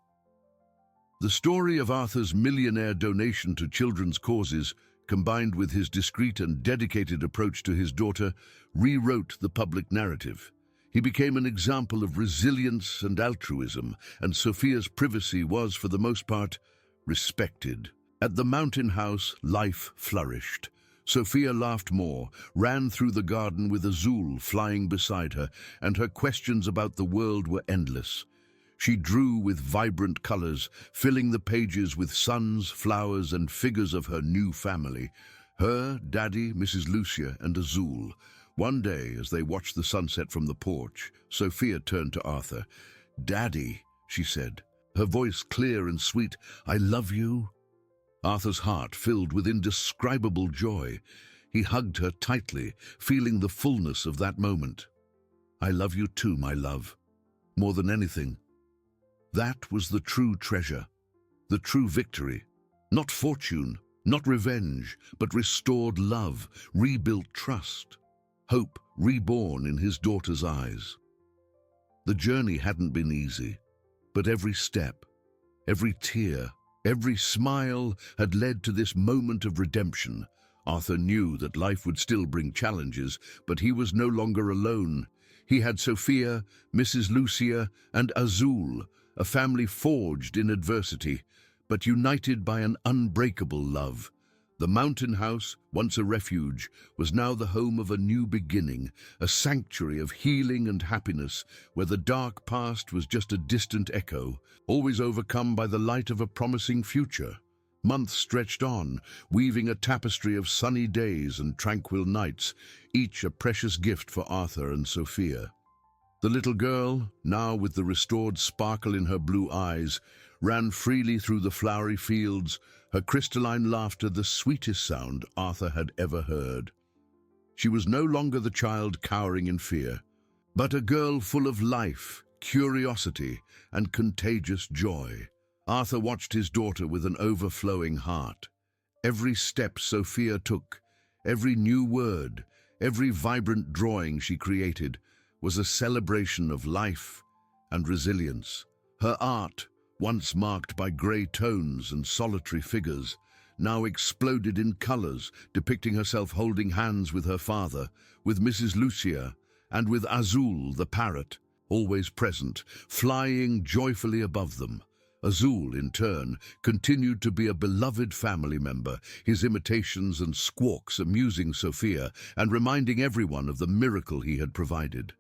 The story of Arthur's millionaire donation to children's causes, combined with his discreet and dedicated approach to his daughter, rewrote the public narrative. He became an example of resilience and altruism, and Sophia's privacy was, for the most part, respected. At the mountain house, life flourished. Sophia laughed more, ran through the garden with Azul flying beside her, and her questions about the world were endless. She drew with vibrant colors, filling the pages with suns, flowers, and figures of her new family. Her, Daddy, Mrs. Lucia, and Azul. One day, as they watched the sunset from the porch, Sophia turned to Arthur. "Daddy," she said, her voice clear and sweet, "I love you." Arthur's heart filled with indescribable joy. He hugged her tightly, feeling the fullness of that moment. "I love you too, my love. More than anything." That was the true treasure, the true victory. Not fortune, not revenge, but restored love, rebuilt trust. Hope reborn in his daughter's eyes. The journey hadn't been easy, but every step, every tear, every smile had led to this moment of redemption. Arthur knew that life would still bring challenges, but he was no longer alone. He had Sophia, Mrs. Lucia, and Azul, a family forged in adversity, but united by an unbreakable love. The mountain house, once a refuge, was now the home of a new beginning, a sanctuary of healing and happiness, where the dark past was just a distant echo, always overcome by the light of a promising future. Months stretched on, weaving a tapestry of sunny days and tranquil nights, each a precious gift for Arthur and Sophia. The little girl, now with the restored sparkle in her blue eyes, ran freely through the flowery fields, her crystalline laughter the sweetest sound Arthur had ever heard. She was no longer the child cowering in fear, but a girl full of life, curiosity, and contagious joy. Arthur watched his daughter with an overflowing heart. Every step Sophia took, every new word, every vibrant drawing she created, was a celebration of life and resilience. Her art, once marked by grey tones and solitary figures, now exploded in colours, depicting herself holding hands with her father, with Mrs. Lucia, and with Azul, the parrot, always present, flying joyfully above them. Azul, in turn, continued to be a beloved family member, his imitations and squawks amusing Sophia and reminding everyone of the miracle he had provided.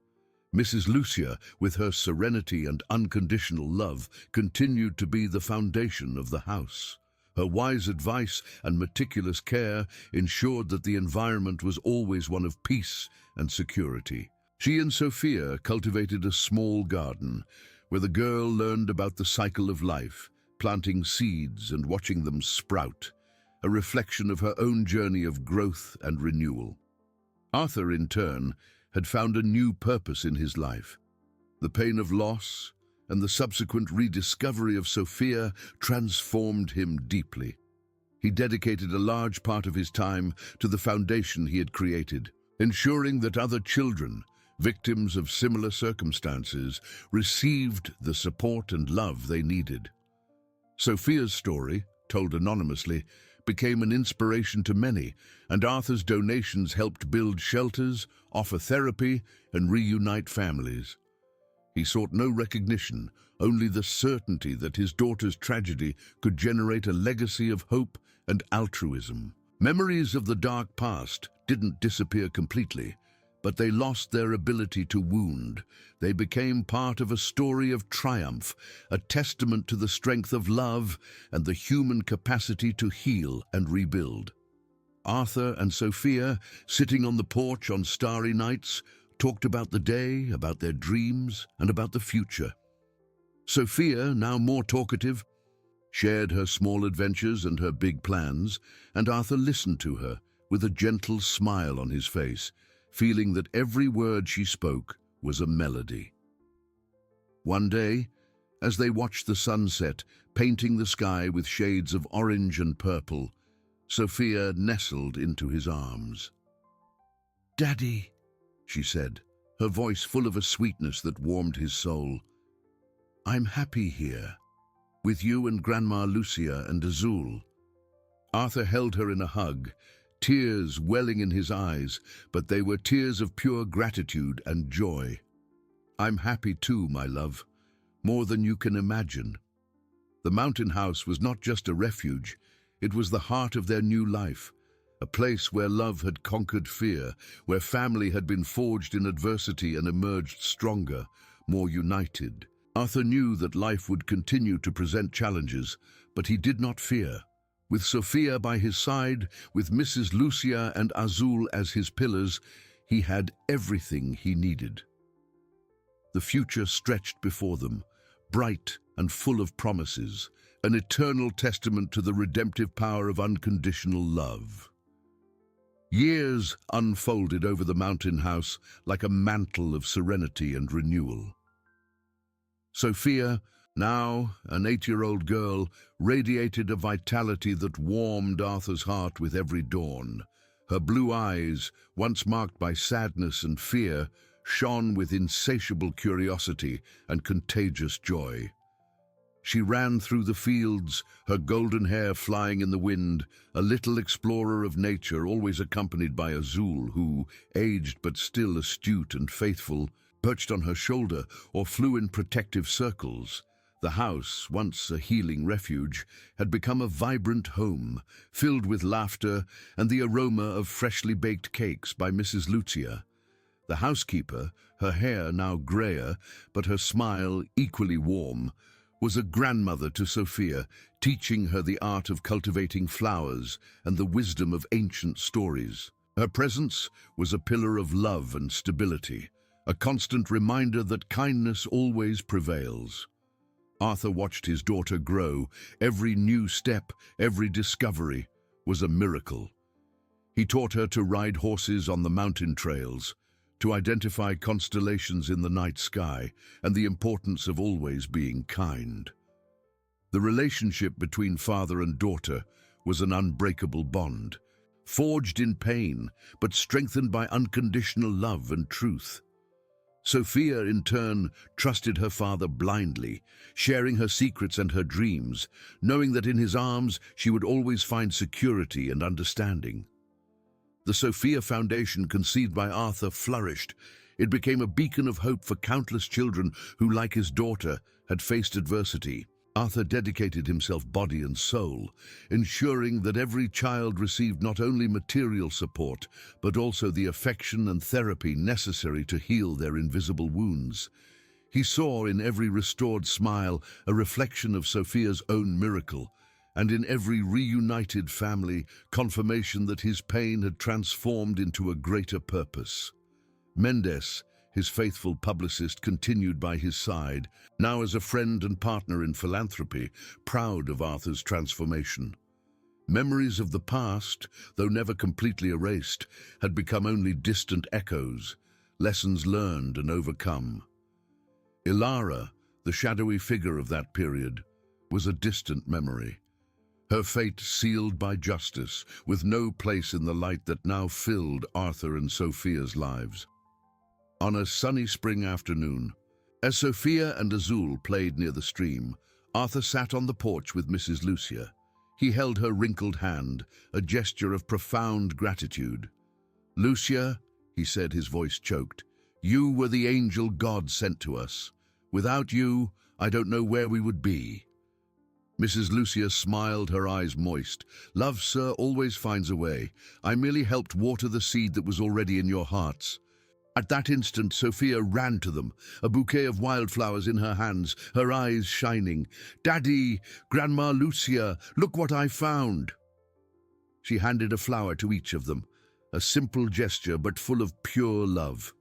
Mrs. Lucia, with her serenity and unconditional love, continued to be the foundation of the house. Her wise advice and meticulous care ensured that the environment was always one of peace and security. She and Sophia cultivated a small garden, where the girl learned about the cycle of life, planting seeds and watching them sprout, a reflection of her own journey of growth and renewal. Arthur, in turn, had found a new purpose in his life. The pain of loss and the subsequent rediscovery of Sophia transformed him deeply. He dedicated a large part of his time to the foundation he had created, ensuring that other children, victims of similar circumstances, received the support and love they needed. Sophia's story, told anonymously, became an inspiration to many, and Arthur's donations helped build shelters, offer therapy, and reunite families. He sought no recognition, only the certainty that his daughter's tragedy could generate a legacy of hope and altruism. Memories of the dark past didn't disappear completely, but they lost their ability to wound. They became part of a story of triumph, a testament to the strength of love and the human capacity to heal and rebuild. Arthur and Sophia, sitting on the porch on starry nights, talked about the day, about their dreams, and about the future. Sophia, now more talkative, shared her small adventures and her big plans, and Arthur listened to her with a gentle smile on his face, feeling that every word she spoke was a melody. One day, as they watched the sunset, painting the sky with shades of orange and purple, Sophia nestled into his arms. "Daddy," she said, her voice full of a sweetness that warmed his soul. "I'm happy here, with you and Grandma Lucia and Azul." Arthur held her in a hug, tears welling in his eyes, but they were tears of pure gratitude and joy. "I'm happy too, my love, more than you can imagine." The mountain house was not just a refuge, it was the heart of their new life, a place where love had conquered fear, where family had been forged in adversity and emerged stronger, more united. Arthur knew that life would continue to present challenges, but he did not fear. With Sophia by his side, with Mrs. Lucia and Azul as his pillars, he had everything he needed. The future stretched before them, bright and full of promises, an eternal testament to the redemptive power of unconditional love. Years unfolded over the mountain house like a mantle of serenity and renewal. Sophia, now an 8-year-old girl, radiated a vitality that warmed Arthur's heart with every dawn. Her blue eyes, once marked by sadness and fear, shone with insatiable curiosity and contagious joy. She ran through the fields, her golden hair flying in the wind, a little explorer of nature, always accompanied by Azul, who, aged but still astute and faithful, perched on her shoulder or flew in protective circles. The house, once a healing refuge, had become a vibrant home, filled with laughter and the aroma of freshly baked cakes by Mrs. Lucia. The housekeeper, her hair now greyer, but her smile equally warm, was a grandmother to Sophia, teaching her the art of cultivating flowers and the wisdom of ancient stories. Her presence was a pillar of love and stability, a constant reminder that kindness always prevails. Arthur watched his daughter grow. Every new step, every discovery was a miracle. He taught her to ride horses on the mountain trails, to identify constellations in the night sky, and the importance of always being kind. The relationship between father and daughter was an unbreakable bond, forged in pain, but strengthened by unconditional love and truth. Sophia, in turn, trusted her father blindly, sharing her secrets and her dreams, knowing that in his arms she would always find security and understanding. The Sophia Foundation, conceived by Arthur, flourished. It became a beacon of hope for countless children who, like his daughter, had faced adversity. Arthur dedicated himself body and soul, ensuring that every child received not only material support, but also the affection and therapy necessary to heal their invisible wounds. He saw in every restored smile a reflection of Sophia's own miracle, and in every reunited family, confirmation that his pain had transformed into a greater purpose. Mendes, his faithful publicist, continued by his side, now as a friend and partner in philanthropy, proud of Arthur's transformation. Memories of the past, though never completely erased, had become only distant echoes, lessons learned and overcome. Ilara, the shadowy figure of that period, was a distant memory. Her fate sealed by justice, with no place in the light that now filled Arthur and Sophia's lives. On a sunny spring afternoon, as Sophia and Azul played near the stream, Arthur sat on the porch with Mrs. Lucia. He held her wrinkled hand, a gesture of profound gratitude. "Lucia," he said, his voice choked, "you were the angel God sent to us. Without you, I don't know where we would be." Mrs. Lucia smiled, her eyes moist. "Love, sir, always finds a way. I merely helped water the seed that was already in your hearts." At that instant, Sophia ran to them, a bouquet of wildflowers in her hands, her eyes shining. "Daddy, Grandma Lucia, look what I found." She handed a flower to each of them, a simple gesture but full of pure love.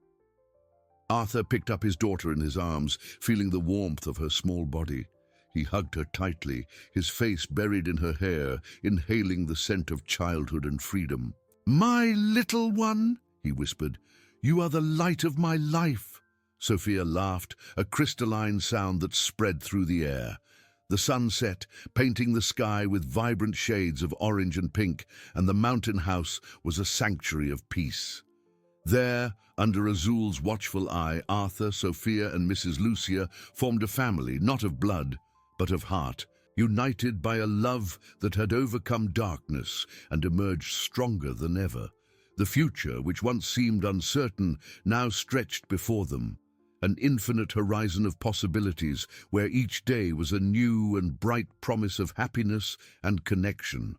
Arthur picked up his daughter in his arms, feeling the warmth of her small body. He hugged her tightly, his face buried in her hair, inhaling the scent of childhood and freedom. "My little one," he whispered, "you are the light of my life." Sophia laughed, a crystalline sound that spread through the air. The sun set, painting the sky with vibrant shades of orange and pink, and the mountain house was a sanctuary of peace. There, under Azul's watchful eye, Arthur, Sophia, and Mrs. Lucia formed a family, not of blood, but of heart, united by a love that had overcome darkness and emerged stronger than ever. The future, which once seemed uncertain, now stretched before them, an infinite horizon of possibilities where each day was a new and bright promise of happiness and connection.